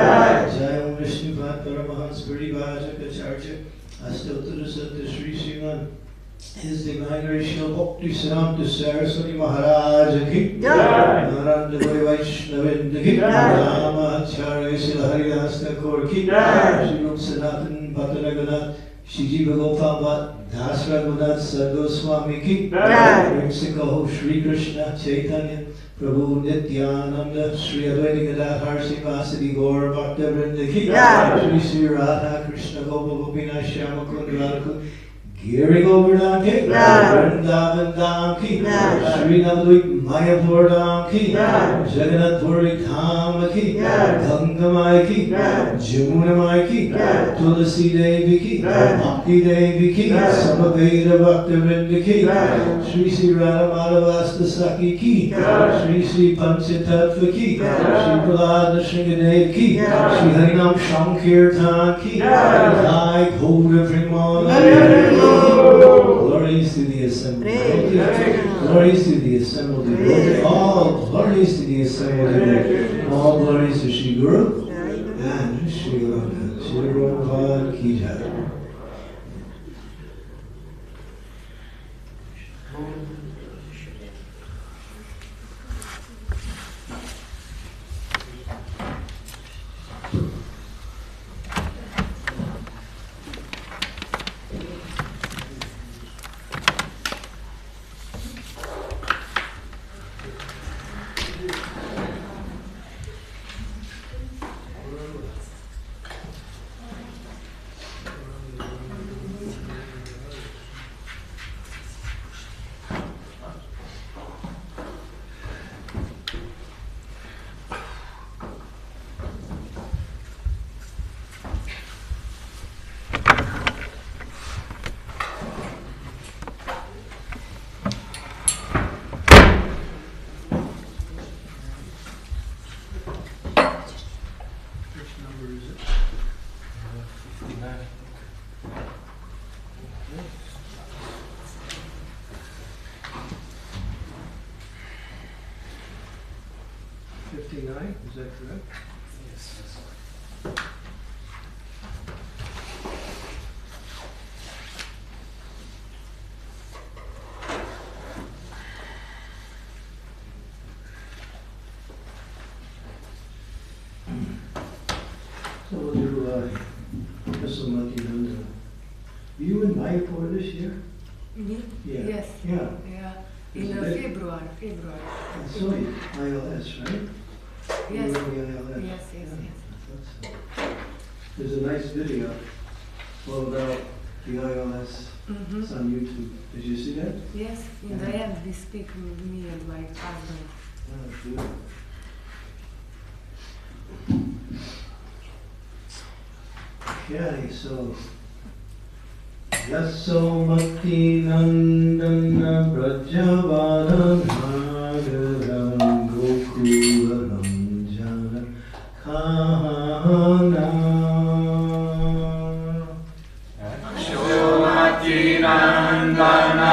Jai Om Vishnupat Paramahans Parivajaka Astottara Sattva Sri Sriman His Divine Grace Bhakti Siddhanta Saraswati Maharaj Ki Naranda Gori Vaishnavinda Ki Rama Acharya Srila Haridas Thakur Ki Shri Rup Sanatan Bhattaraganath Shiji Bhagopal Bhatt Das Raghunath Sargoswami Ki Rimsikaho Shri Krishna Chaitanya Prabhu Nityananda Shri Advaita Gadadhar Sivasadi Gaur Bhakta Vrinda Ki Shri Sri Radha Krishna Gopal Gopinath Shyama Kund Radha Giri Govardhan Ki Vrindavan Dham Ki Shri Navadvip Mayapur Dham Ki Jagannath Puri Dham Ki Ganga Mai Ki Jamuna Mai Ki Tulasi Devi Ki Bhakti Devi Ki Samaveda Bhakta Vrinda Ki Shri Sri Radha Madhavasta Saki Ki Shri Sri Panchatattva Ki Shri Prahlada Shringadev Ki Shri Harinam Shankirtan Ki Jai Ghoda Primana Glories to the assembled devotees. Glories to the assembled devotees. All glories to the assembled devotees. All glories to Shri Guru and Shri Radha. Shri Prabhupada Ki Jai. Is that correct? Yes. So we'll do Krishnamati. You in Mayapur this year? Me? Yeah. Yes. Yeah. In February. I saw you, ILS, right? Yes. You were on the ILS. Yes. There's a nice video all about the ILS. It's on YouTube. Did you see that? Yes. In the end, we speak with me and my husband. Oh, good. Okay, so Yasomati Nandana Brajavana Nagaram Gokularam Jana Kahana Yasomati Nandana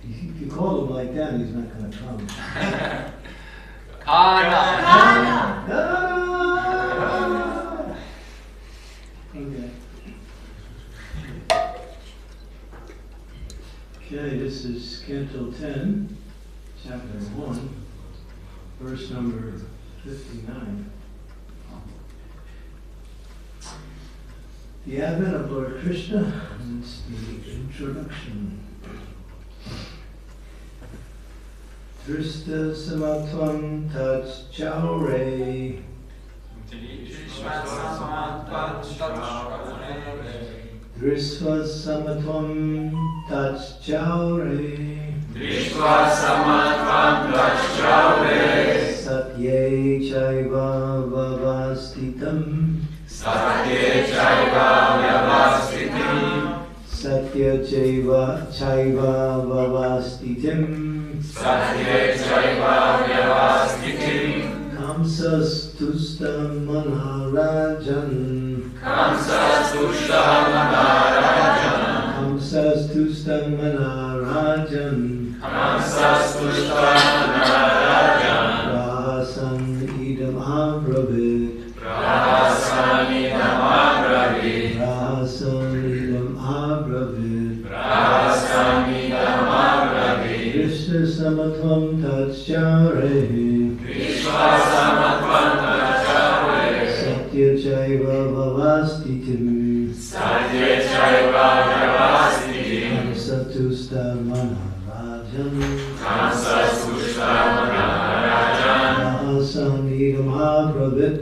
If you call him like that, he's not going to come. Okay. Okay, this is Canto 10, Chapter 1, verse number 59. The advent of Lord Krishna, and it's the introduction. Drishta samatvam tat chaure. Drishva samatvam tat chaure. Satye chaiva vavastitam. Satya chaiva vavastitim. Kamsas tustam manarajan. Kamsas tustam manarajan. Rahasan idam abravit. Rahasan idam abravit. Krishna samatvam tatchare. Satya chaiva vavastitim. Kamsatusta manarajan. Rahasan idam abravit.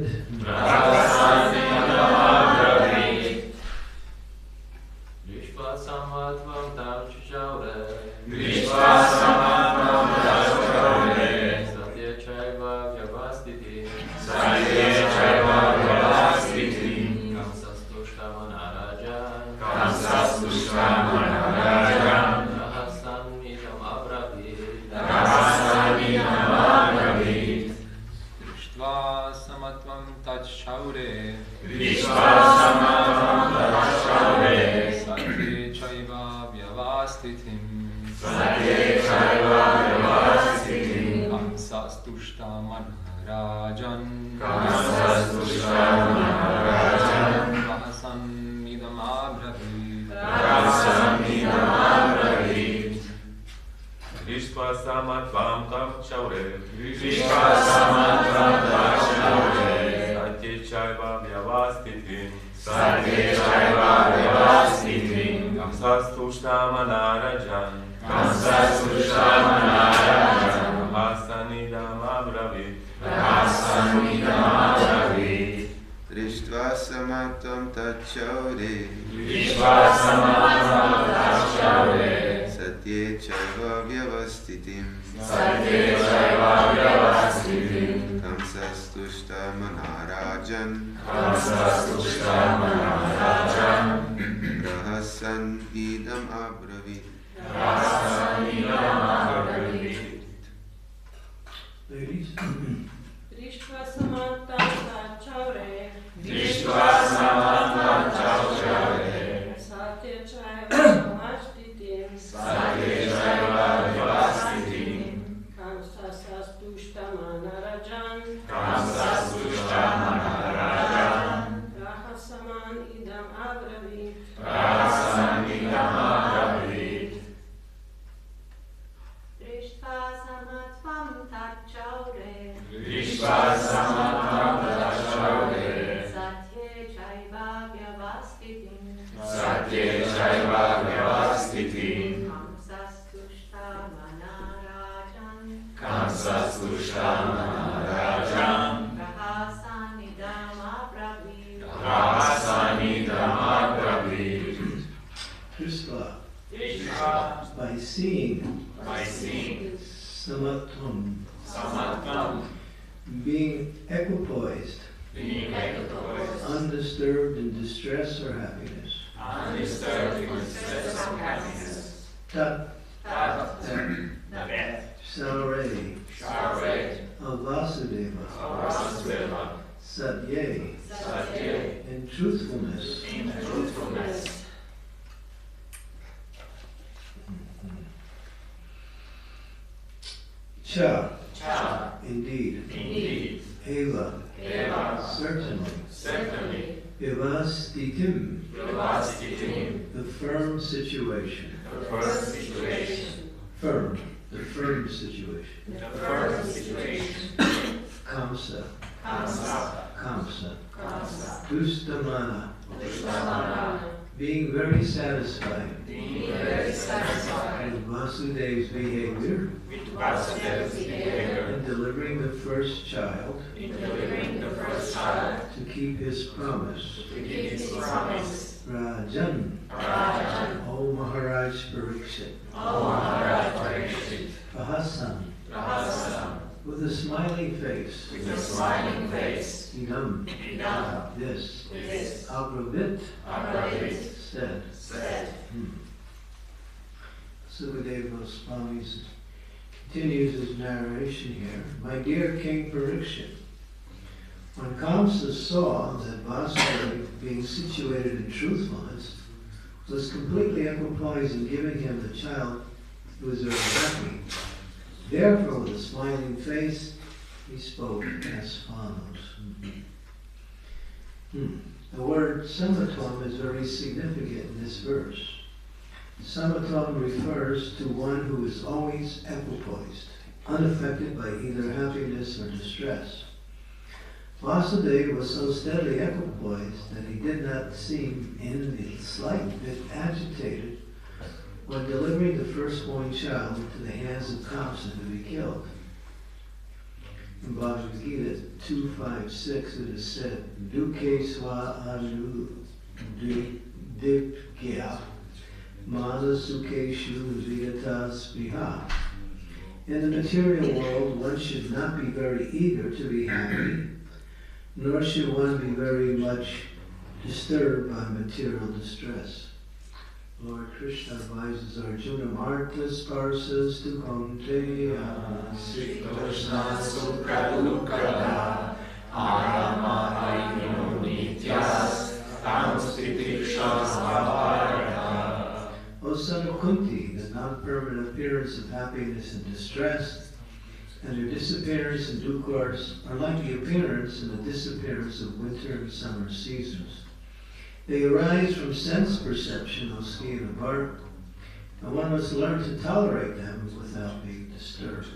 By seeing samatvam, being equipoised, undisturbed in distress or happiness, tat, share, avasudeva, satye, in truthfulness, cha, indeed, eva, certainly, vivastitim, the firm situation, the firm situation, kamsa, dustamana, being very satisfied with Vasudev's behavior in delivering the first child to keep his promise. Rajan, O Maharaj Parikshit, Prahasan, with a smiling face, Idam, this, Abravit, said. Sukadeva Goswami continues his narration here. My dear King Parikshit, when Kamsa saw that Vasudeva, being situated in truthfulness, was completely equipoised in giving him the child, he was very happy. Therefore, with a smiling face, he spoke as follows. The word samatvam is very significant in this verse. Samatvam refers to one who is always equipoised, unaffected by either happiness or distress. Vasudeva was so steadily equipoised that he did not seem in the slight bit agitated when delivering the firstborn child into the hands of Kamsa to be killed. In Bhagavad Gita 2.5.6 it is said, Duke swa anu dipgya manasukeshu vigatas viha. In the material world, one should not be very eager to be happy, nor should one be very much disturbed by material distress. Lord Krishna advises Arjuna, Martas parsas tu kaunteya Krishna sukha dukkha arama ayino nityas tam stitikshas bhavara. O son of Kunti, the non-permanent appearance of happiness and distress and their disappearance in due course are like the appearance and the disappearance of winter and summer seasons. They arise from sense perception of skin and bark, and one must learn to tolerate them without being disturbed.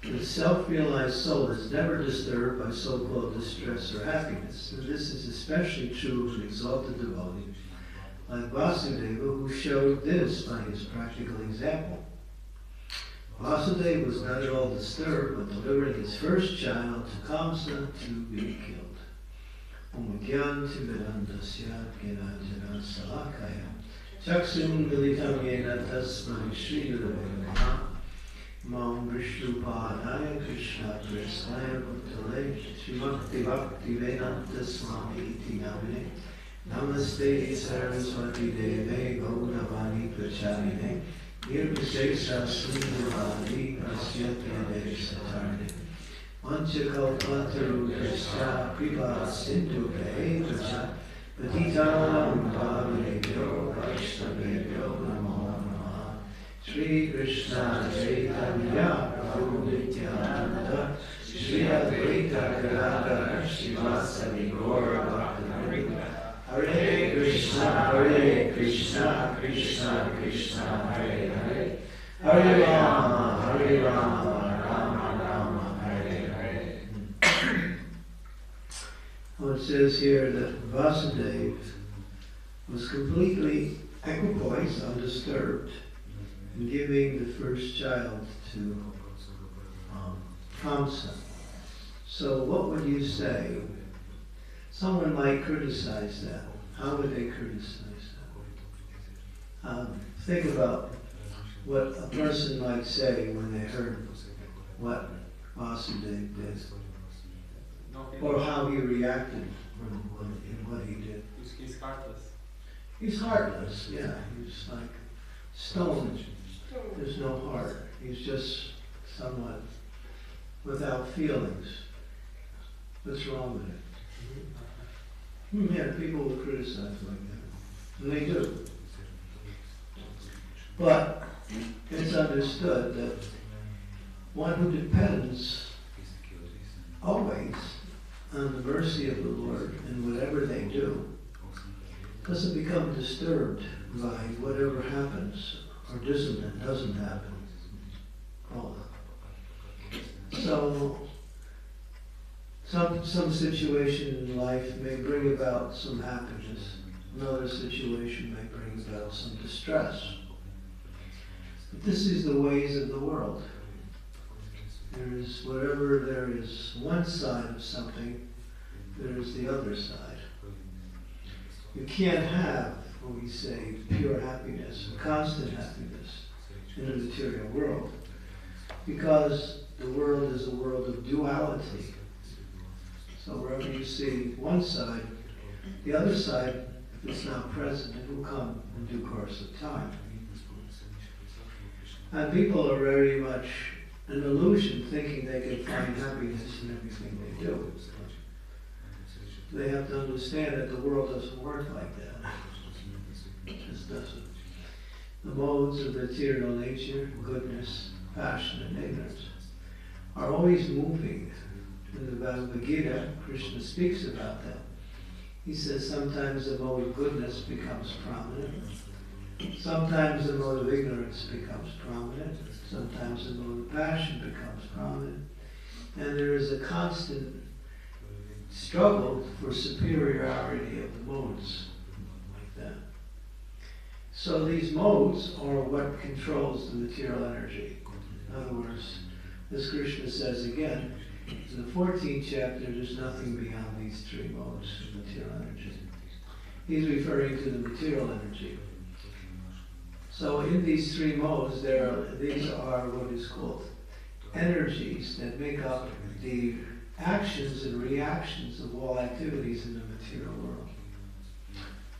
The self-realized soul is never disturbed by so-called distress or happiness, and this is especially true of an exalted devotee like Vasudeva, who showed this by his practical example. Vasudeva was not at all disturbed when delivering his first child to Kamsa to be killed. Omagyan Timirandasya Ginanjana Salakaya Chaksum Militam Yena Tasmai Shri Gurave Namaha Mam Vishnupadaya Krishna Presnaya Bhutale Srimati Bhakti Vedanta Swami Iti Namine Namaste Saraswati Deve Gaudavani Pracharine Nirvishesha Sundravani Prasyatya Satarne Vanchakalpatarudhasya Kripa Sindhu Vedacha Patitanam Bhavanebhyo Vaishnavebhyo Namo Namaha Shri Krishna Chaitanya Prabhu Nityananda Shri Advaita Gadadhara Srivasadi Gaura Bhakta Hare Krishna, Krishna Krishna, Hare Hare, Hare Rama, Rama Rama, Hare Hare. Well, it says here that Vasudeva was completely equipoised, undisturbed, in giving the first child to Kamsa. So what would you say? Someone might criticize that. How would they criticize that? Think about what a person might say when they heard what Vasudeva did, or how he reacted in what he did. He's heartless. He's heartless, yeah. He's like stone. There's no heart. He's just somewhat without feelings. What's wrong with it? Yeah, people will criticize like that, and they do. But it's understood that one who depends always on the mercy of the Lord in whatever they do doesn't become disturbed by whatever happens or doesn't happen. So some situation in life may bring about some happiness. Another situation may bring about some distress. But this is the ways of the world. There is, wherever there is one side of something, there is the other side. You can't have, what we say, pure happiness, constant happiness in the material world, because the world is a world of duality. So wherever you see one side, the other side, if it's not present, it will come in due course of time. And people are very much an illusion, thinking they can find happiness in everything they do. They have to understand that the world doesn't work like that. It just doesn't. The modes of material nature, goodness, passion, and ignorance, are always moving. In the Bhagavad Gita, Krishna speaks about that. He says sometimes the mode of goodness becomes prominent, sometimes the mode of ignorance becomes prominent, sometimes the mode of passion becomes prominent, and there is a constant struggle for superiority of the modes, like that. So these modes are what controls the material energy. In other words, as Krishna says again, in the 14th chapter, there's nothing beyond these three modes of material energy. He's referring to the material energy. So in these three modes, these are what is called energies that make up the actions and reactions of all activities in the material world.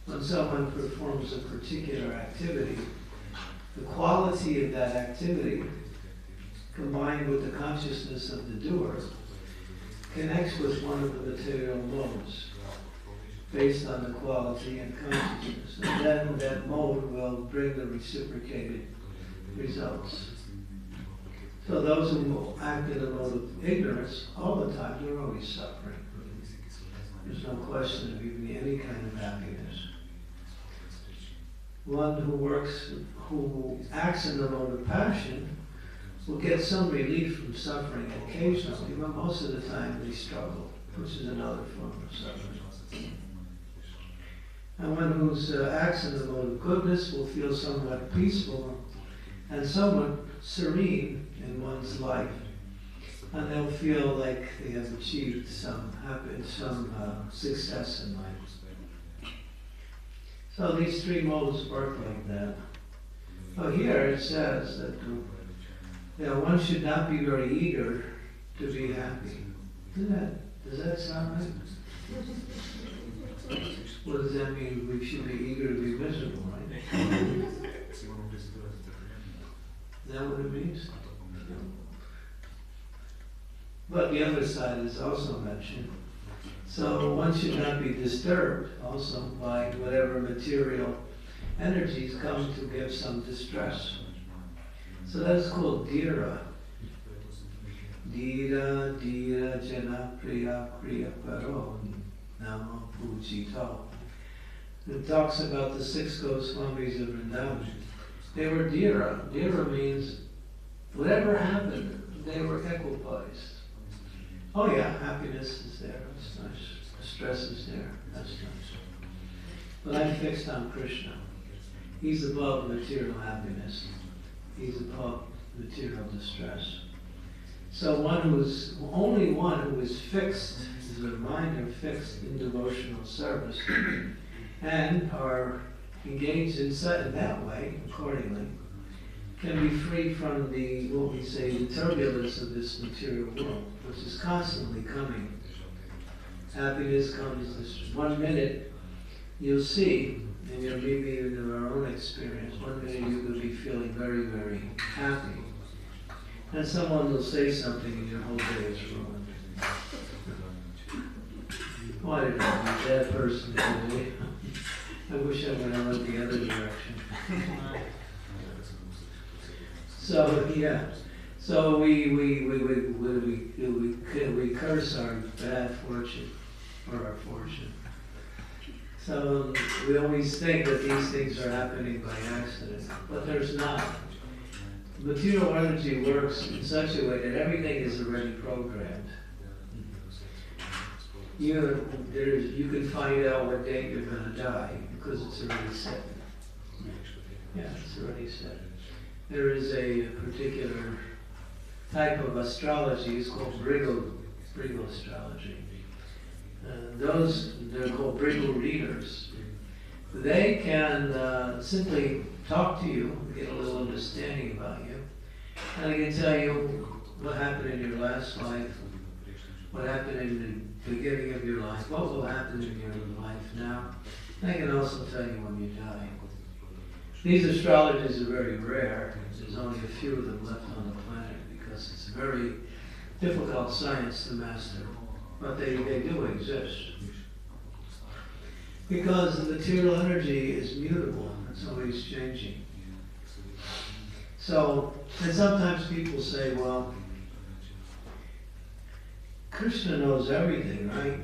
When someone performs a particular activity, the quality of that activity, combined with the consciousness of the doer, connects with one of the material modes based on the quality and consciousness. And then that mode will bring the reciprocated results. So those who act in a mode of ignorance, all the time, they're always suffering. There's no question of even any kind of happiness. One who acts in the mode of passion will get some relief from suffering occasionally, but most of the time they struggle, which is another form of suffering. And one who acts in the mode of goodness will feel somewhat peaceful and somewhat serene in one's life, and they'll feel like they have achieved some success in life. So these three modes work like that. So here it says that one should not be very eager to be happy. Does that sound right? What does that mean? We should be eager to be miserable, right? Is that what it means? But the other side is also mentioned. So one should not be disturbed also by whatever material energies come to give some distress. So that's called dhira. Dhira, dhira, jana, priya, priya, paro, nama, pujito. It talks about the 6 Goswamis of Vrindavan. They were dhira. Dhira means whatever happened, they were equipoised. Oh yeah, happiness is there, that's nice. Stress is there, that's nice. But I'm fixed on Krishna. He's above material happiness. He's above material distress. So only one who is fixed, is their mind are fixed in devotional service, and are engaged in that way, accordingly, can be freed from the turbulence of this material world, which is constantly coming. Happiness comes this 1 minute, you'll see, and maybe in our own experience, 1 minute you could be feeling very, very happy. And someone will say something and your whole day is ruined. Why did I be that person today? I wish I would have went the other direction. So yeah, so we curse our bad fortune or our fortune. So we always think that these things are happening by accident, but there's not. Material energy works in such a way that everything is already programmed. You can find out what date you're going to die because it's already set. Yeah, it's already set. There is a particular type of astrology, it's called Briggle astrology. They're called Briggle readers. They can simply talk to you, get a little understanding about you, and they can tell you what happened in your last life, what happened in the beginning of your life, what will happen in your life now. They can also tell you when you die. These astrologies are very rare. There's only a few of them left on the planet because it's a very difficult science to master. But they do exist. Because the material energy is mutable. It's always changing. So, and sometimes people say, well, Krishna knows everything, right?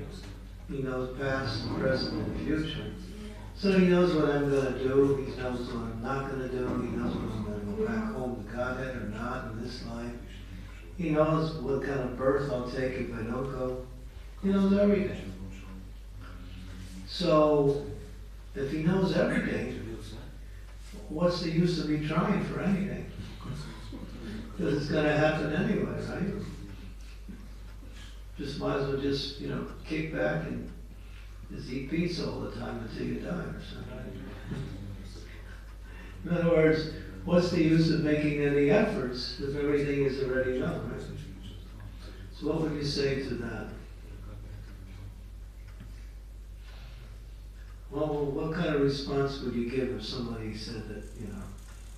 He knows past, present, and future. So he knows what I'm going to do, he knows what I'm not going to do, he knows when I'm going to go back home to Godhead or not in this life. He knows what kind of birth I'll take if I don't go. He knows everything. So, if he knows everything, what's the use of me trying for anything? Because it's going to happen anyway, right? Just might as well just, kick back and just eat pizza all the time until you die or something. In other words, what's the use of making any efforts if everything is already done, right? So what would you say to that? Well, what kind of response would you give if somebody said that,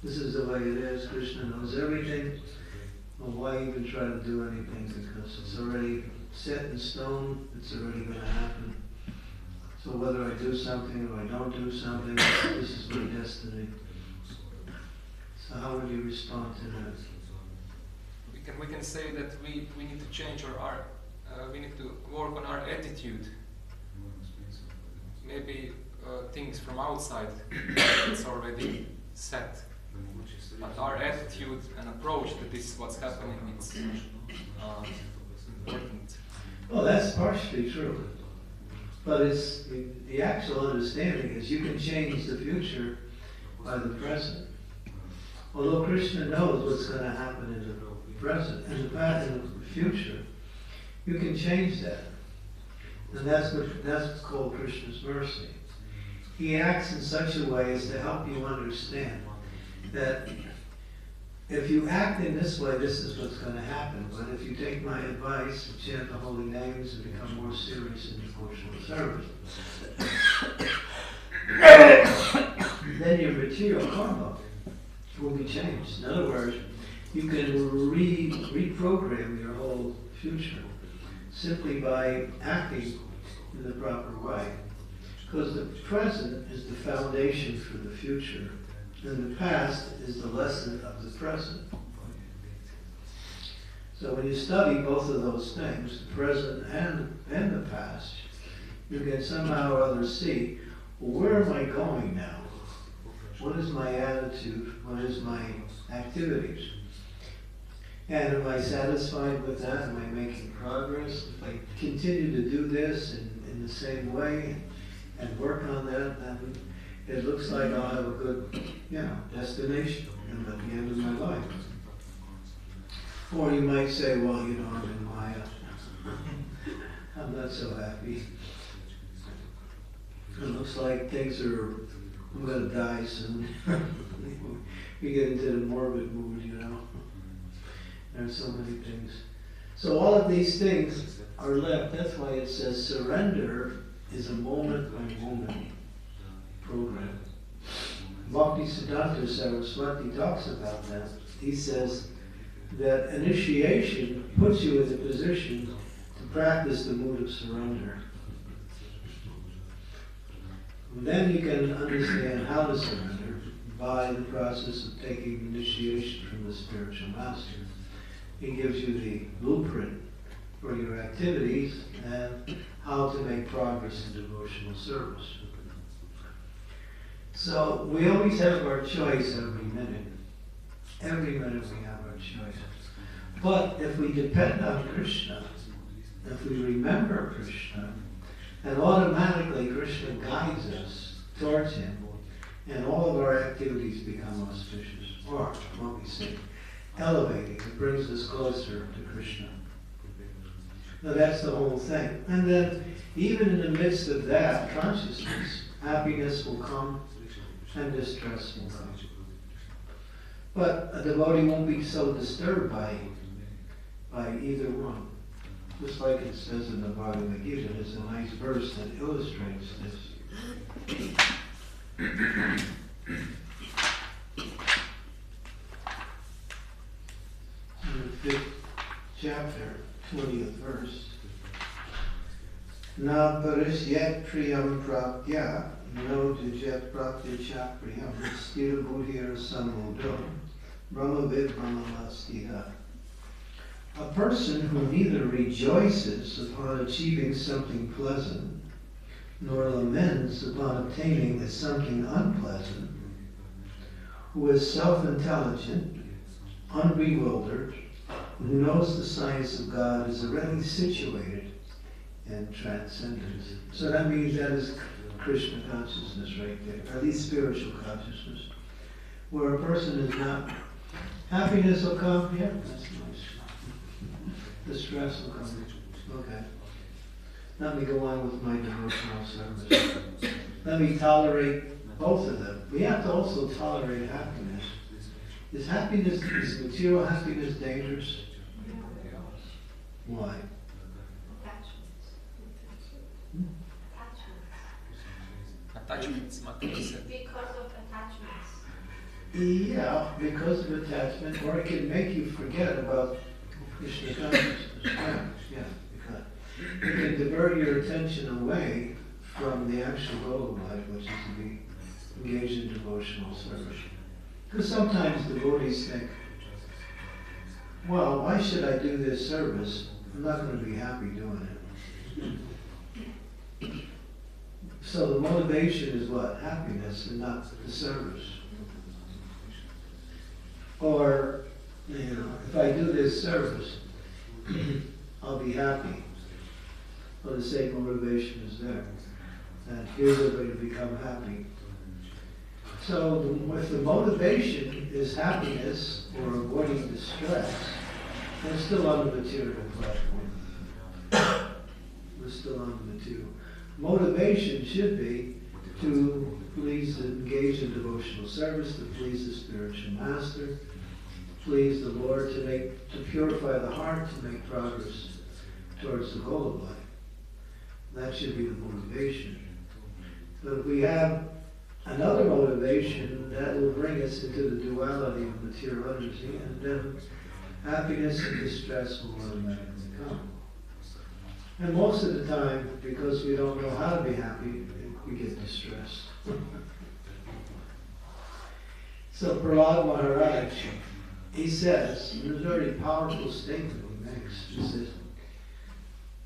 this is the way it is, Krishna knows everything, well, why even try to do anything, because it's already set in stone, it's already going to happen. So whether I do something or I don't do something, this is my destiny. So how would you respond to that? We can say that we need to change we need to work on our attitude. Maybe things from outside, it's already set. But our attitude and approach to this, what's happening, it's important. Well, that's partially true. But it's the actual understanding is you can change the future by the present. Although Krishna knows what's going to happen in the present, in the future, you can change that. And that's what's called Krishna's mercy. He acts in such a way as to help you understand that if you act in this way, this is what's going to happen. But if you take my advice and chant the holy names and become more serious in devotional service, then your material karma will be changed. In other words, you can reprogram your whole future simply by acting in the proper way. Because the present is the foundation for the future, and the past is the lesson of the present. So when you study both of those things, the present and the past, you can somehow or other see, well, where am I going now? What is my attitude? What is my activities? And am I satisfied with that? Am I making progress? If I continue to do this in the same way and work on that, then it looks like I'll have a good, destination at the end of my life. Or you might say, well, I'm in Maya. I'm not so happy. It looks like I'm going to die soon. We get into the morbid mood, There's so many things. So all of these things are left. That's why it says surrender is a moment-by-moment program. Bhaktisiddhanta Saraswati talks about that. He says that initiation puts you in a position to practice the mood of surrender. And then you can understand how to surrender by the process of taking initiation from the spiritual master. He gives you the blueprint for your activities and how to make progress in devotional service. So we always have our choice every minute. Every minute we have our choice. But if we depend on Krishna, if we remember Krishna, then automatically Krishna guides us towards Him, and all of our activities become auspicious, or what we say, elevating. It brings us closer to Krishna. Now that's the whole thing. And then, even in the midst of that consciousness, happiness will come and distress will come. But a devotee won't be so disturbed by either one. Just like it says in the Bhagavad Gita, there's a nice verse that illustrates this. In the 5th chapter, 20th verse. Na parisyat priyam praktya, no dijat praktya priyam, stira buddhira samudo, brahmavid brahmastira. A person who neither rejoices upon achieving something pleasant, nor laments upon obtaining something unpleasant, who is self-intelligent, unbewildered, who knows the science of God, is already situated in transcendence. So that means that is Krishna consciousness right there, or at least spiritual consciousness, where a person is not Happiness will come, yeah, that's nice. The stress will come, okay. Let me go on with my devotional service. Let me tolerate both of them. We have to also tolerate happiness. Is material happiness dangerous? Why? Attachments. Because of attachments. Yeah, because of attachment, or it can make you forget about Krishna consciousness. Yeah, because it can divert your attention away from the actual goal of life, which is to be engaged in devotional service. Because sometimes devotees think, well, why should I do this service? I'm not going to be happy doing it. So the motivation is what? Happiness and not the service. Or, if I do this service, I'll be happy. Well, the same motivation is there. And here's a way to become happy. So if the motivation is happiness or avoiding distress, we're still on the material platform. We're still on the material. Motivation should be to engage in devotional service, to please the spiritual master, please the Lord, to purify the heart, to make progress towards the goal of life. That should be the motivation. But if we have another motivation, that will bring us into the duality of material energy, and then happiness and distress will automatically come. And most of the time, because we don't know how to be happy, we get distressed. So Prahlad Maharaj, he says, in a very powerful statement he makes, he says,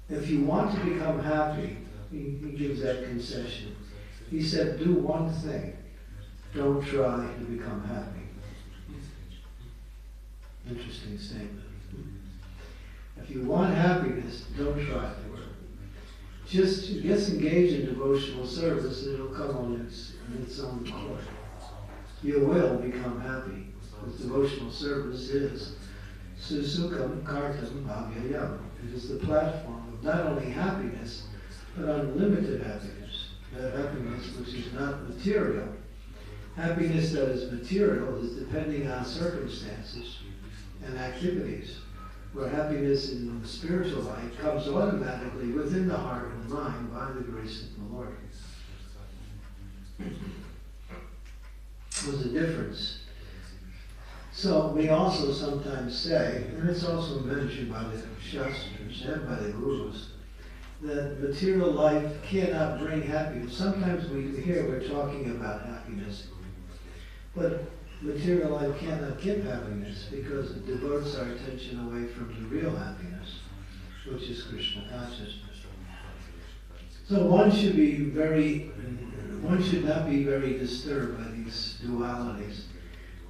if you want to become happy, he gives that concession. He said, do one thing. Don't try to become happy. Interesting statement. If you want happiness, don't try for it. Just engage in devotional service and it'll come on its own accord. You will become happy. Because devotional service is susukam kartam bhavyayam. It is the platform of not only happiness, but unlimited happiness. That happiness which is not material. Happiness that is material is depending on circumstances and activities, where happiness in the spiritual life comes automatically within the heart and mind by the grace of the Lord. There's a difference. So we also sometimes say, and it's also mentioned by the Shastras and by the Gurus, that material life cannot bring happiness. Sometimes we hear we're talking about happiness, but material life cannot give happiness because it diverts our attention away from the real happiness, which is Krishna consciousness. So one should not be very disturbed by these dualities.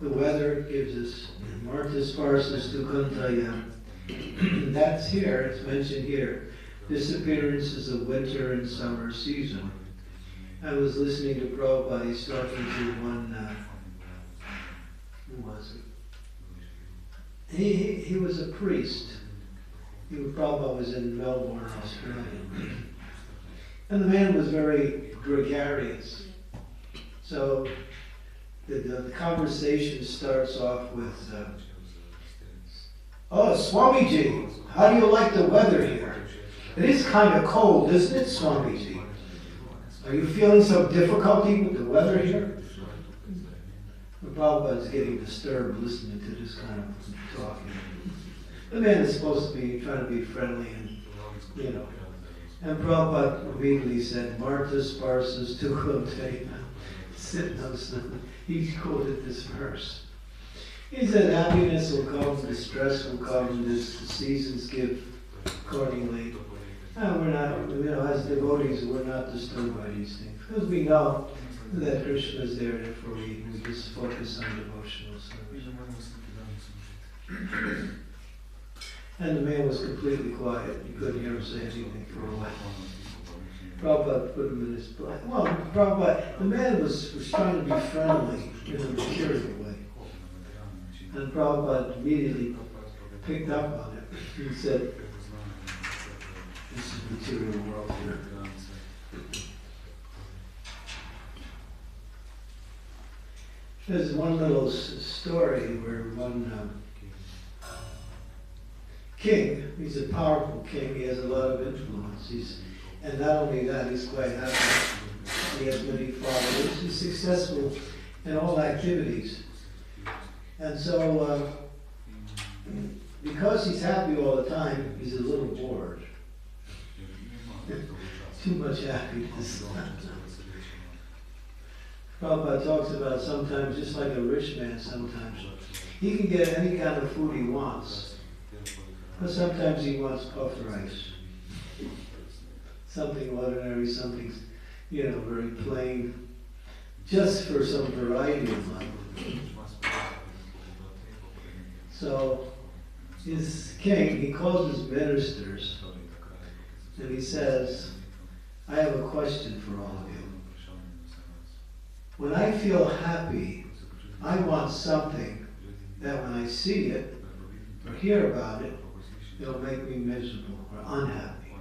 The weather gives us Martas Parsas Dukkantaya. That's here, it's mentioned here. Disappearances of winter and summer season. I was listening to Prabhupada, he's talking to one, who was it? He was a priest. Prabhupada was in Melbourne, Australia. And the man was very gregarious. So the conversation starts off with, oh, Swamiji, how do you like the weather here? It is kind of cold, isn't it, Swamiji? Are you feeling some difficulty with the weather here? The Prabhupada's getting disturbed listening to this kind of talking. The man is supposed to be trying to be friendly and, And Prabhupada immediately said, Martas Parsas Dukkantaya. He quoted this verse. He said, happiness will come, distress will come, the seasons give accordingly. And we're not, as devotees, we're not disturbed by these things. Because we know that Krishna is there, therefore we just focus on devotional service. And the man was completely quiet. You couldn't hear him say anything for a while. Prabhupada put him in his place. Well, Prabhupada, the man was trying to be friendly in a material way. And Prabhupada immediately picked up on it. He said, this is material world here. There's one little story where one king, he's a powerful king, he has a lot of influence. And not only that, he's quite happy. He has many followers. He's successful in all activities. And so, because he's happy all the time, he's a little bored. Too much happiness. Prabhupada talks about sometimes, just like a rich man sometimes, he can get any kind of food he wants, but sometimes he wants puffed rice. Something ordinary, something, very plain, just for some variety of life. So, his king, he calls his ministers, and he says, I have a question for all of you. When I feel happy, I want something that when I see it or hear about it, it'll make me miserable or unhappy.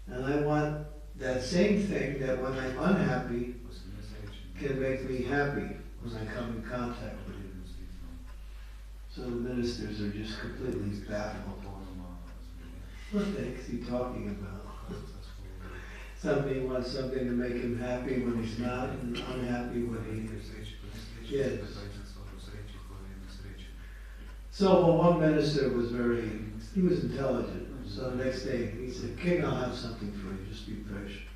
And I want that same thing that when I'm unhappy can make me happy when I come in contact with it. So the ministers are just completely baffled. What the heck is he talking about? Somebody wants something to make him happy when he's not, and unhappy when he is. So one minister was he was intelligent. So the next day he said, King, I'll have something for you, just be patient.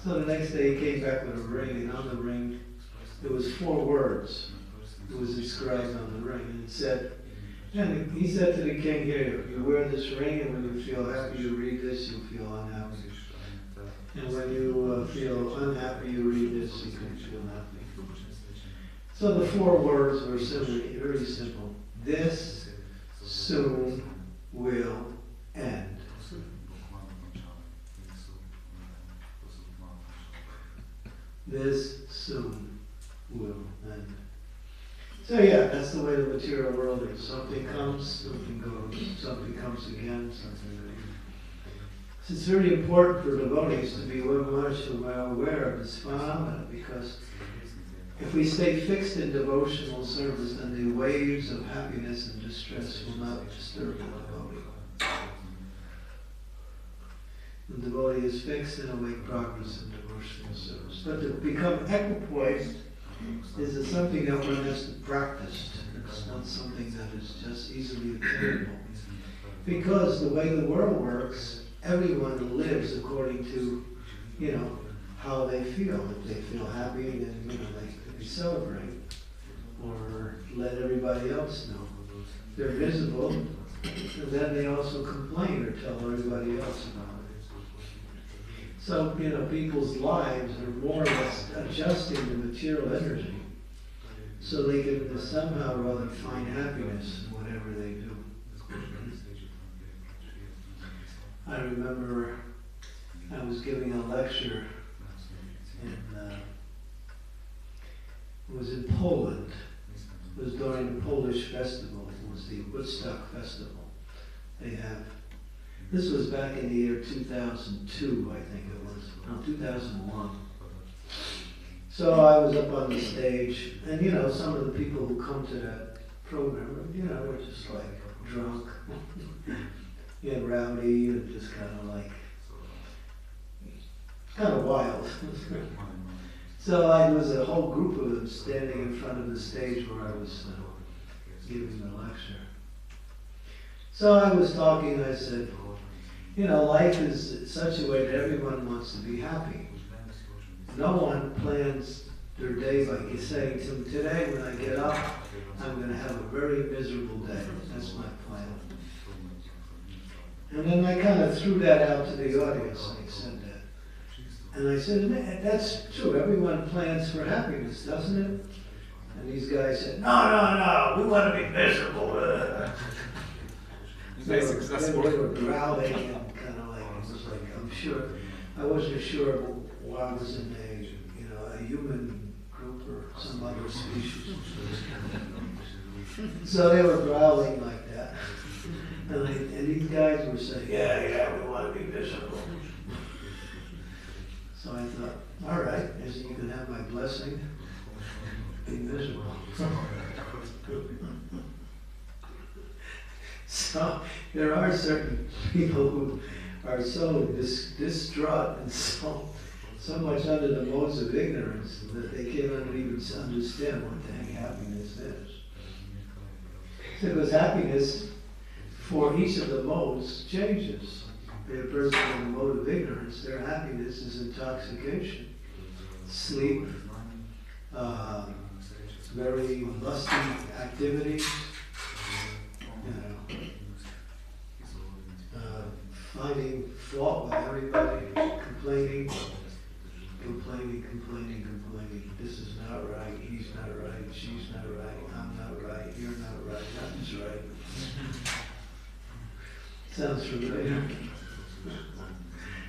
So the next day he came back with a ring, and on the ring there was 4 words. It was inscribed on the ring, and it said, and he said to the king, here, you wear this ring, and when you feel happy you read this, you'll feel unhappy. And when you feel unhappy you read this, you can feel happy. So the 4 words were simply, very simple. This soon will end. This soon will end. So yeah, that's the way the material world is. Something comes, something goes, something comes again, something goes. So it's very important for devotees to be much aware of this phenomenon, because if we stay fixed in devotional service, then the waves of happiness and distress will not disturb the devotee. The devotee is fixed and will make progress in devotional service. But to become equipoised is something that one has to practice. It's not something that is just easily attainable. Because the way the world works, everyone lives according to, how they feel. If they feel happy, then, they celebrate. Or let everybody else know. If they're visible, and then they also complain or tell everybody else about it. So, people's lives are more or less adjusting to material energy so they can somehow or other find happiness in whatever they do. I remember I was giving a lecture it was in Poland. It was during the Polish festival. It was the Woodstock Festival. This was back in the year 2002, I think it was. No, 2001. So I was up on the stage, and some of the people who come to that program, were just like drunk, rowdy, and just kind of wild. So there was a whole group of them standing in front of the stage where I was giving the lecture. So I was talking, I said, life is such a way that everyone wants to be happy. No one plans their day by saying to them, today when I get up, I'm going to have a very miserable day. That's my plan. And then I kind of threw that out to the audience. I said that. And I said, that's true. Everyone plans for happiness, doesn't it? And these guys said, no, we want to be miserable. So they were growling and kind of it was like, I wasn't sure why I was in a human group or some other species. So they were growling like that. And these guys were saying, yeah, we want to be miserable. So I thought, all right, as you can have my blessing, be miserable. So there are certain people who are so distraught and so much under the modes of ignorance that they can't even understand what the heck happiness is. Because happiness for each of the modes changes. For a person in the mode of ignorance, their happiness is intoxication, sleep, very lusty activities, finding fault with everybody, complaining. This is not right, he's not right, she's not right, I'm not right, you're not right, nothing's right. Sounds familiar.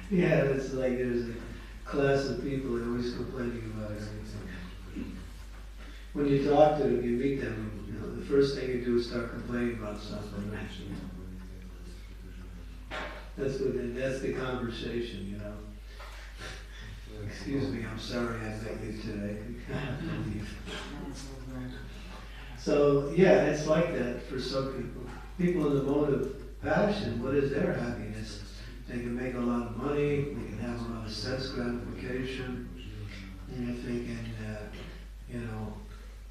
Yeah, it's like there's a class of people that are always complaining about everything. When you talk to them, you meet them, the first thing you do is start complaining about something. That's the conversation, Excuse me, I'm sorry I met you today. So, yeah, it's like that for some people. People in the mode of passion, what is their happiness? They can make a lot of money, they can have a lot of sense gratification, and if they can,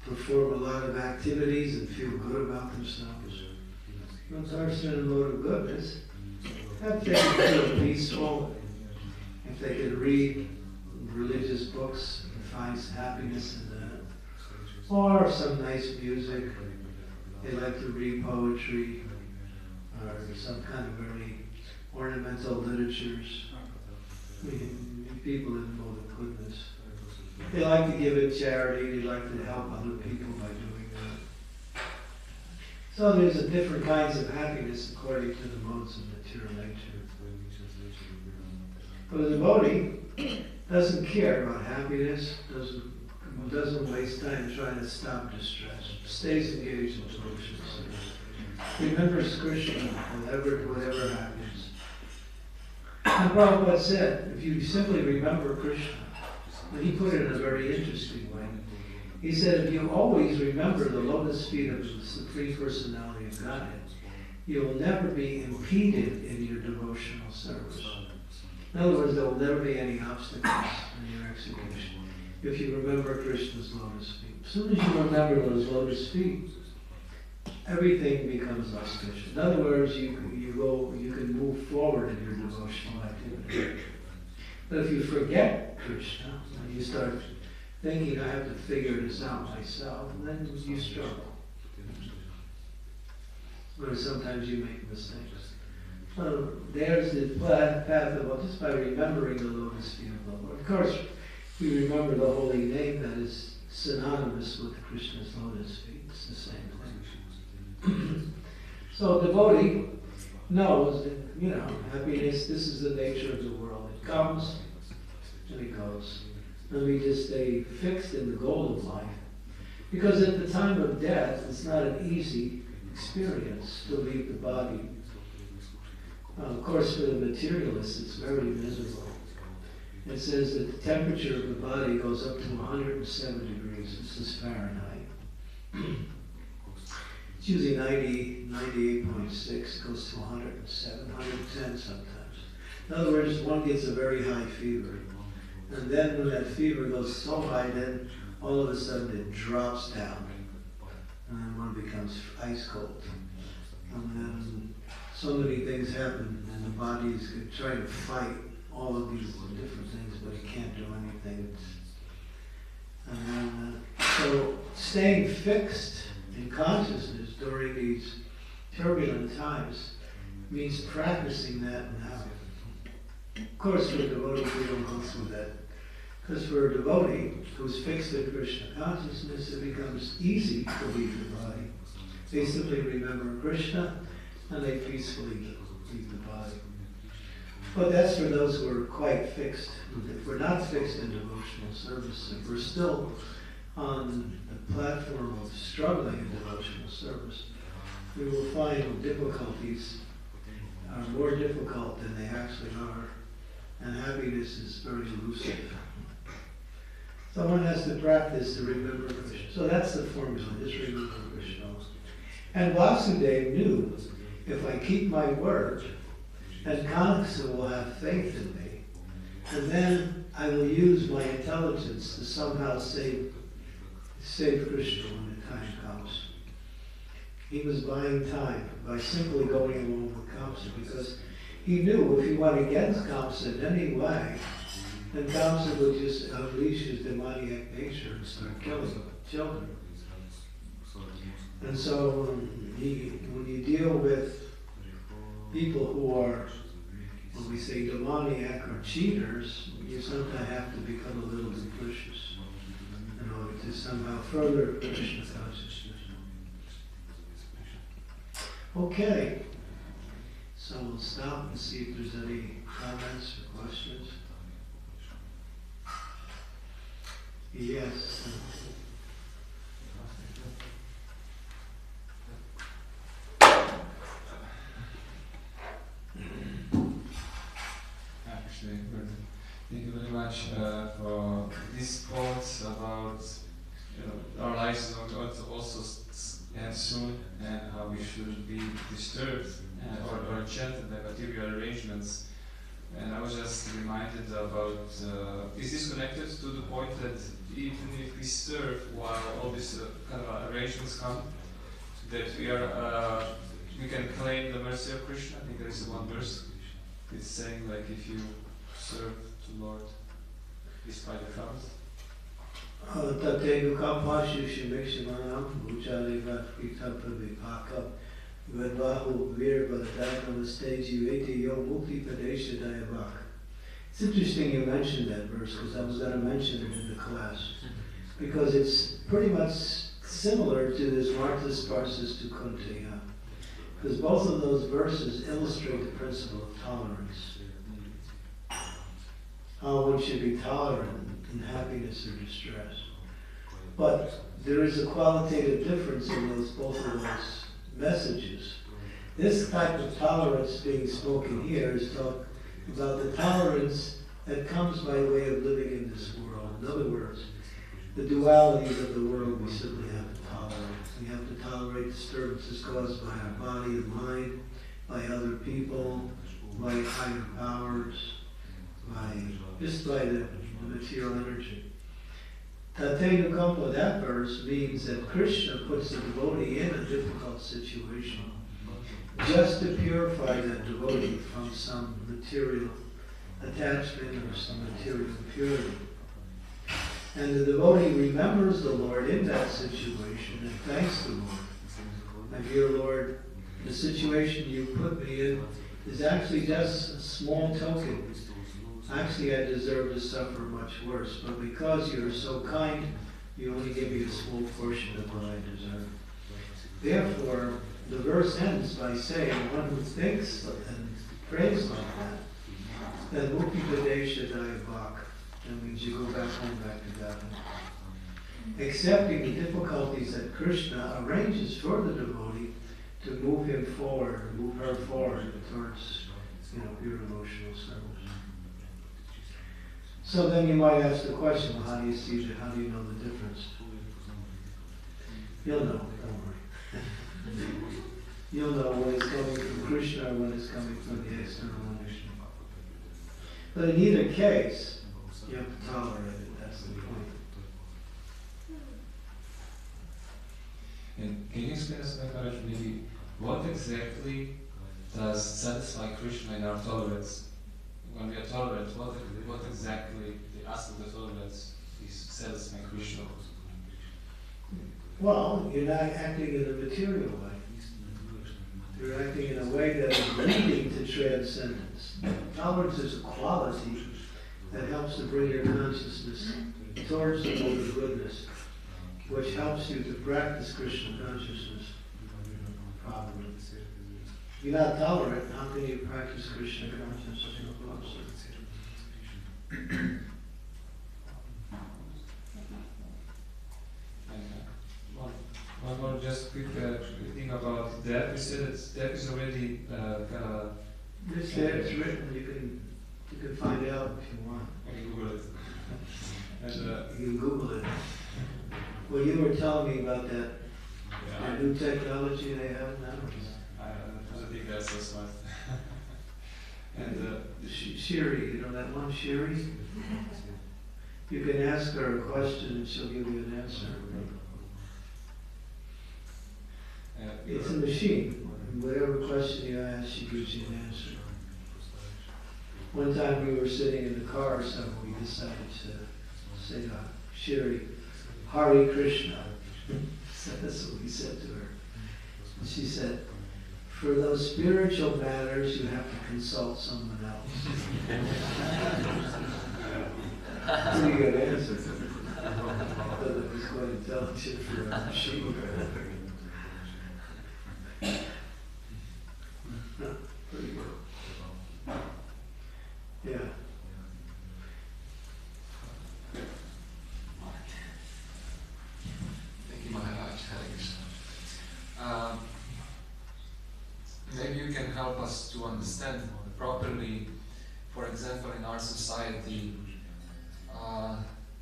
perform a lot of activities and feel good about themselves. Those are in the mode of goodness. If they can feel peaceful, if they can read religious books and find happiness in that, or some nice music, they like to read poetry, or some kind of very ornamental literatures. People in the mode of goodness. They like to give in charity, they like to help other people by doing that. So there's different kinds of happiness according to the modes of material nature. But the devotee doesn't care about happiness, doesn't waste time trying to stop distress, stays engaged in devotional service. Remembers Krishna whatever happens. And Prabhupada said, if you simply remember Krishna, and he put it in a very interesting way. He said, if you always remember the lotus feet of the Supreme Personality of Godhead, you will never be impeded in your devotional service. In other words, there will never be any obstacles in your execution if you remember Krishna's lotus feet. As soon as you remember those lotus feet, everything becomes auspicious. In other words, you can move forward in your devotional activity. But if you forget Krishna, and you start thinking, I have to figure this out myself, then you struggle. Or sometimes you make mistakes. So there's the path of, just by remembering the lotus feet of the Lord. Of course, we remember the holy name that is synonymous with Krishna's lotus feet. It's the same thing. So devotee knows that, happiness, this is the nature of the world. It comes and it goes. And we just stay fixed in the goal of life. Because at the time of death, it's not an easy experience to leave the body. Of course, for the materialists, it's very miserable. It says that the temperature of the body goes up to 107 degrees. This is Fahrenheit. It's usually 98.6, goes to 107, 110 sometimes. In other words, one gets a very high fever. And then when that fever goes so high, then all of a sudden it drops down. And then one becomes ice cold. And then so many things happen, and the body is trying to fight all of these different things, but it can't do anything. So staying fixed in consciousness during these turbulent times means practicing that now. Of course, for a devotee, we don't go through that. Because for a devotee who's fixed in Krishna consciousness, it becomes easy to leave the body. They simply remember Krishna, and they peacefully leave the body. But that's for those who are quite fixed. If we're not fixed in devotional service, if we're still on the platform of struggling in devotional service, we will find difficulties are more difficult than they actually are, and happiness is very elusive. So one has to practice to remember Krishna. So that's the formula, just remember Krishna. And Vasudev knew, if I keep my word, then Kanaksa will have faith in me, and then I will use my intelligence to somehow save Krishna when the time comes. He was buying time by simply going along with Kamsa, because he knew if he went against Kamsa in any way, then Kamsa would just unleash his demoniac nature and start killing children. And so when you deal with people who are, when we say demoniac or cheaters, you sometimes have to become a little capricious in order to somehow further Krishna consciousness. Okay, so we'll stop and see if there's any comments or questions. Yes. Actually, thank you very much for these thoughts about our lives also end soon, and how we shouldn't be disturbed or enchanted by material arrangements. And I was just reminded about, is this connected to the point that even if we serve while all these kind of arrangements come, that we can claim the mercy of Krishna? I think there is one verse, it's saying like if you serve the Lord despite the crowds. Tate Nukapashu Shimikshimanam Bhujali Vatpitapa Vipaka Vadvahu Vir Vadadana Steji Veti Yo Mukti Padesha Dayavak. It's interesting you mentioned that verse, because I was going to mention it in the class, because it's pretty much similar to this Martas Parsis to Kuntiya, because both of those verses illustrate the principle of tolerance. How one should be tolerant in happiness or distress. But there is a qualitative difference in both of those messages. This type of tolerance being spoken here is talk about the tolerance that comes by way of living in this world. In other words, the dualities of the world we simply have to tolerate. We have to tolerate disturbances caused by our body and mind, by other people, by higher powers, just by the material energy. Tate Nukampa, that verse means that Krishna puts the devotee in a difficult situation just to purify that devotee from some material attachment or some material impurity. And the devotee remembers the Lord in that situation and thanks the Lord. My dear Lord, the situation you put me in is actually just a small token. Actually, I deserve to suffer much worse, but because you're so kind, you only give me a small portion of what I deserve. Therefore, the verse ends by saying, one who thinks and prays like that, then Mukti Padesha Dayavak, that means you go back home, back to God. Accepting the difficulties that Krishna arranges for the devotee to move him forward, move her forward towards, pure emotional service. So then you might ask the question, well, how do you see that? How do you know the difference? You'll know, don't worry. You'll know when it's coming from Krishna or when it's coming from the external energy. But in either case, you have to tolerate it. That's the point. And can you explain us, Maharaj, maybe what exactly does satisfy Krishna in our tolerance? When we are tolerant, what exactly the aspect of tolerance is satisfying Krishna? Well, you're not acting in a material way. You're acting in a way that is leading to transcendence. Tolerance is a quality that helps to bring your consciousness towards the mode of goodness, which helps you to practice Krishna consciousness properly. If you're not tolerant, how can you practice Krishna consciousness? you said that is already kind of. It's there, it's written, you can find out if you want. I can Google it. And, You can Google it. Well, you were telling me about that new technology they have now. I don't think that's so smart. And Shiri, you know that one, Shiri? You can ask her a question and she'll give you an answer. It's a machine. Whatever question you ask, she gives you an answer. One time we were sitting in the car or something, we decided to say to Shiri, Hare Krišna. So that's what we said to her. And she said, for those spiritual matters, you have to consult someone else. Pretty good answer. I thought it was quite intelligent for a machine. Pretty good. Yeah. Thank you, Maharaj. Hare Krishna. Maybe you can help us to understand properly. For example, in our society,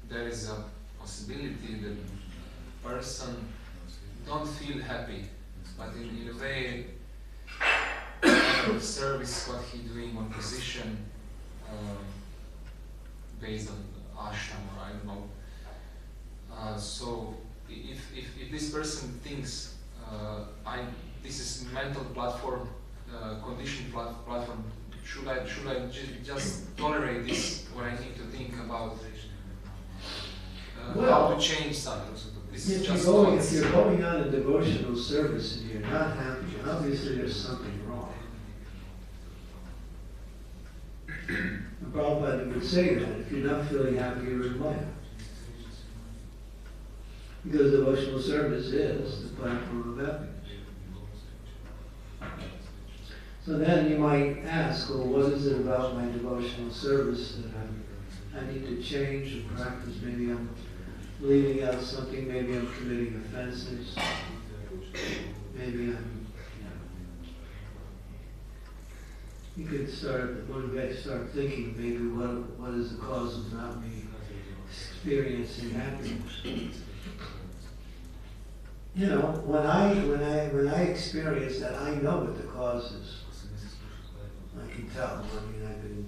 there is a possibility that a person don't feel happy, but in a way, service what he doing on position based on ashram, or I don't know. So if this person thinks this is mental platform, conditioned platform, should I just tolerate this, or I need to think about how to change something? If you're going on a devotional service and you're not happy, obviously there's something wrong. The Prabhupada would say that if you're not feeling happy, you're in Maya. Because devotional service is the platform of happiness. So then you might ask, well, what is it about my devotional service that I need to change or practice? Maybe I'm leaving out something, maybe I'm committing offenses, maybe I'm, you could start thinking maybe what is the cause of not me experiencing happiness. You know, when I experience that, I know what the cause is. I can tell. I mean, I've been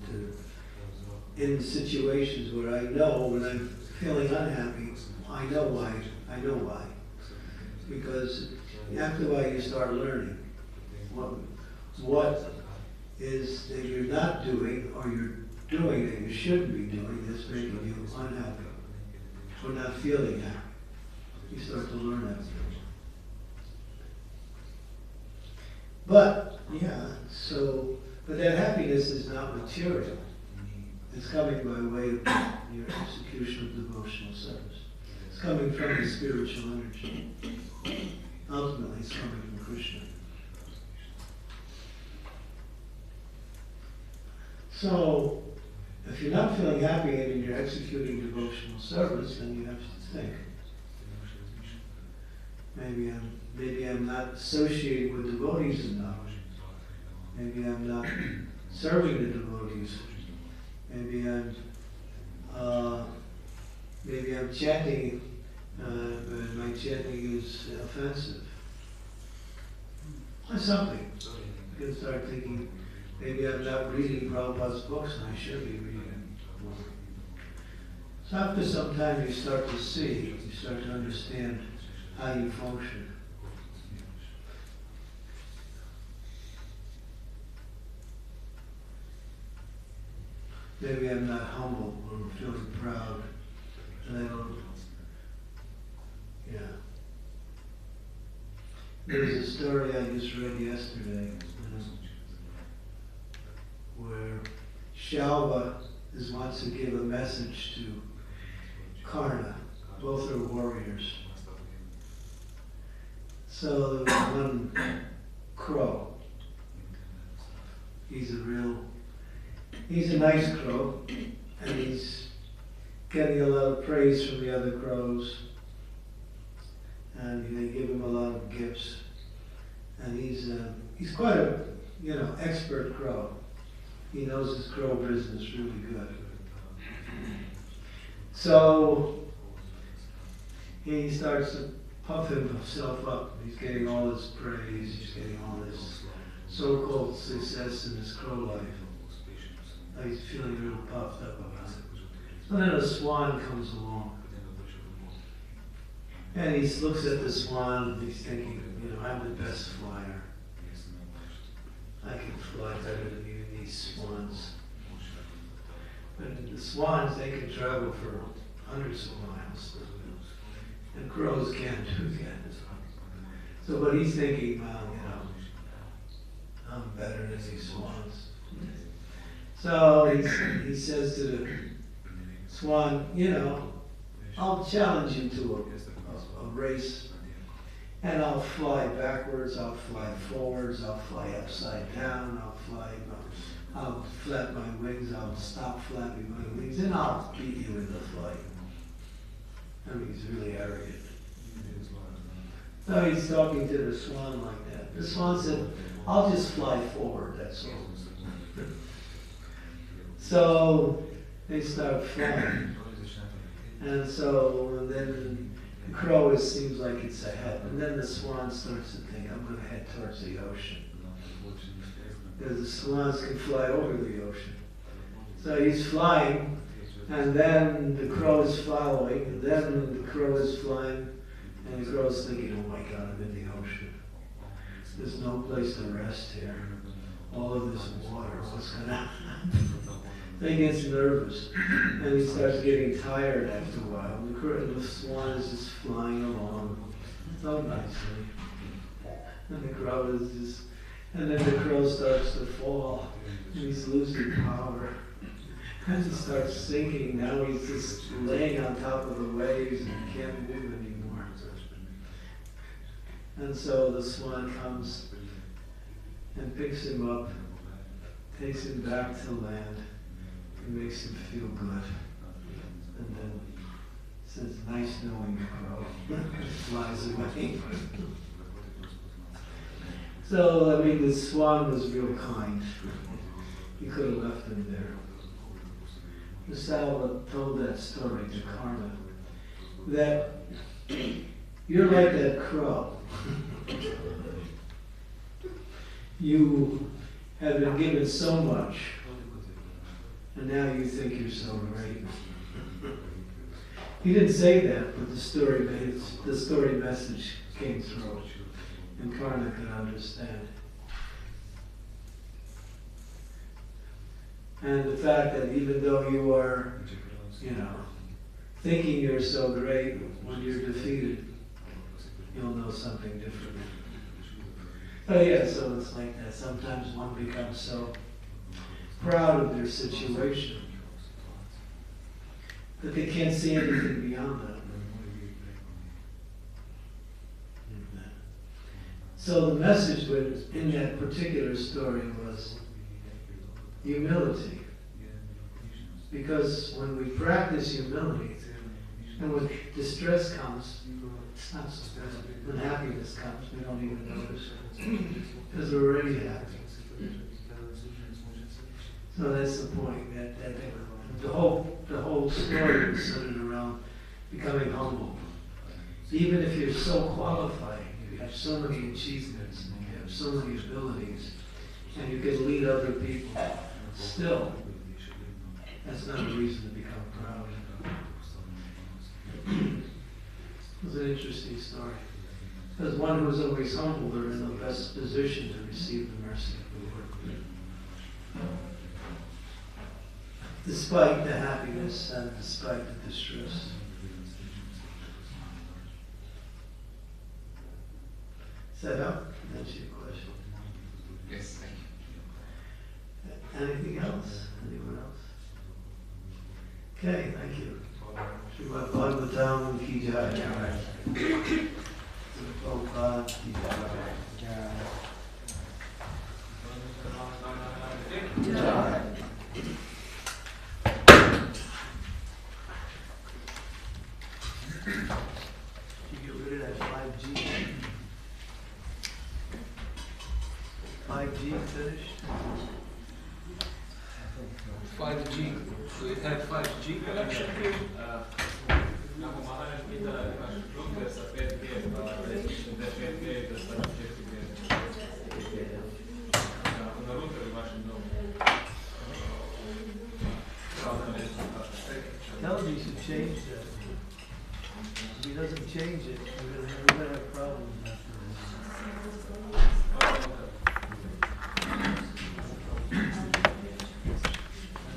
in situations where I know when I'm feeling unhappy, I know why. I know why. Because after a while you start learning what is that you're not doing or you're doing that you shouldn't be doing that's making you unhappy or not feeling happy. You start to learn that. But, but that happiness is not material. It's coming by way of your execution of devotional service. It's coming from the spiritual energy. Ultimately, it's coming from Krishna. So, if you're not feeling happy and you're executing devotional service, then you have to think. Maybe I'm not associating with devotees enough. Maybe I'm not serving the devotees. Maybe I'm chanting, but my chanting is offensive. Or something. You can start thinking, maybe I'm not reading Prabhupada's books and I should be reading more. So after some time you start to see, you start to understand how you function. Maybe I'm not humble or I'm feeling proud and I don't, There was a story I just read yesterday where Shalva wants to give a message to Karna. Both are warriors. So there was one crow. He's a nice crow, and he's getting a lot of praise from the other crows, and they give him a lot of gifts. and he's quite a expert crow. He knows his crow business really good. So he starts to puff himself up. He's getting all this praise. He's getting all this so-called success in his crow life. He's feeling real puffed up about it. So then a swan comes along. And he looks at the swan, and he's thinking, I'm the best flyer. I can fly better than even these swans. But the swans, they can travel for hundreds of miles. And crows can't do that. So, but he's thinking, well, I'm better than these swans. So he says to the swan, I'll challenge you to a race, and I'll fly backwards, I'll fly forwards, I'll fly upside down, I'll flap my wings, I'll stop flapping my wings, and I'll beat you in the flight. I mean, he's really arrogant. So he's talking to the swan like that. The swan said, I'll just fly forward, that's all. So they start flying. And then the crow seems like it's ahead. And then the swan starts to think, I'm going to head towards the ocean. Because the swans can fly over the ocean. So he's flying, and then the crow is following, and then the crow is flying, and the crow's thinking, oh my God, I'm in the ocean. There's no place to rest here. All of this water, what's going to happen? Then he gets nervous, and he starts getting tired after a while. The swan is just flying along so nicely. And the crow is just, and then the crow starts to fall, and he's losing power. And he starts sinking. Now he's just laying on top of the waves and can't move anymore. And so the swan comes and picks him up, takes him back to land, and makes him feel good. And then says, nice knowing you, crow. Flies away. So, the swan was real kind. He could have left him there. The Salva told that story to Karna, that you're like that crow. You have been given so much, and now you think you're so great. He didn't say that, but the story message came through, and Karna could understand. And the fact that even though you are, thinking you're so great, when you're defeated, you'll know something different. Oh yeah, so it's like that. Sometimes one becomes so proud of their situation that they can't see anything beyond that. So the message in that particular story was humility. Because when we practice humility, and when distress comes, it's not so bad. When happiness comes, we don't even notice it. Because we're already happy. So that's the point. That the whole story was centered around becoming humble. Even if you're so qualified, you have so many achievements, and you have so many abilities, and you can lead other people, still, that's not a reason to become proud. It was an interesting story. Because one who's always humble, they're in the best position to receive the mercy of the Lord. Despite the happiness and despite the distress. Is that up? That's your question. Yes, thank you. Anything else? Anyone else? Okay, thank you. Srimad Bhagavatam ki jai. Prabhupada ki jai. Jai. You get rid of that 5G. finished? 5G. Do you have 5G connection here? Kako Maharaj pita, da imaš router sa 5G, pa rečeš da je 5G i da sta na 4G. Na routeru imaš i mnogo. Tell him he should change that. If he doesn't change it, we're gonna have problems now.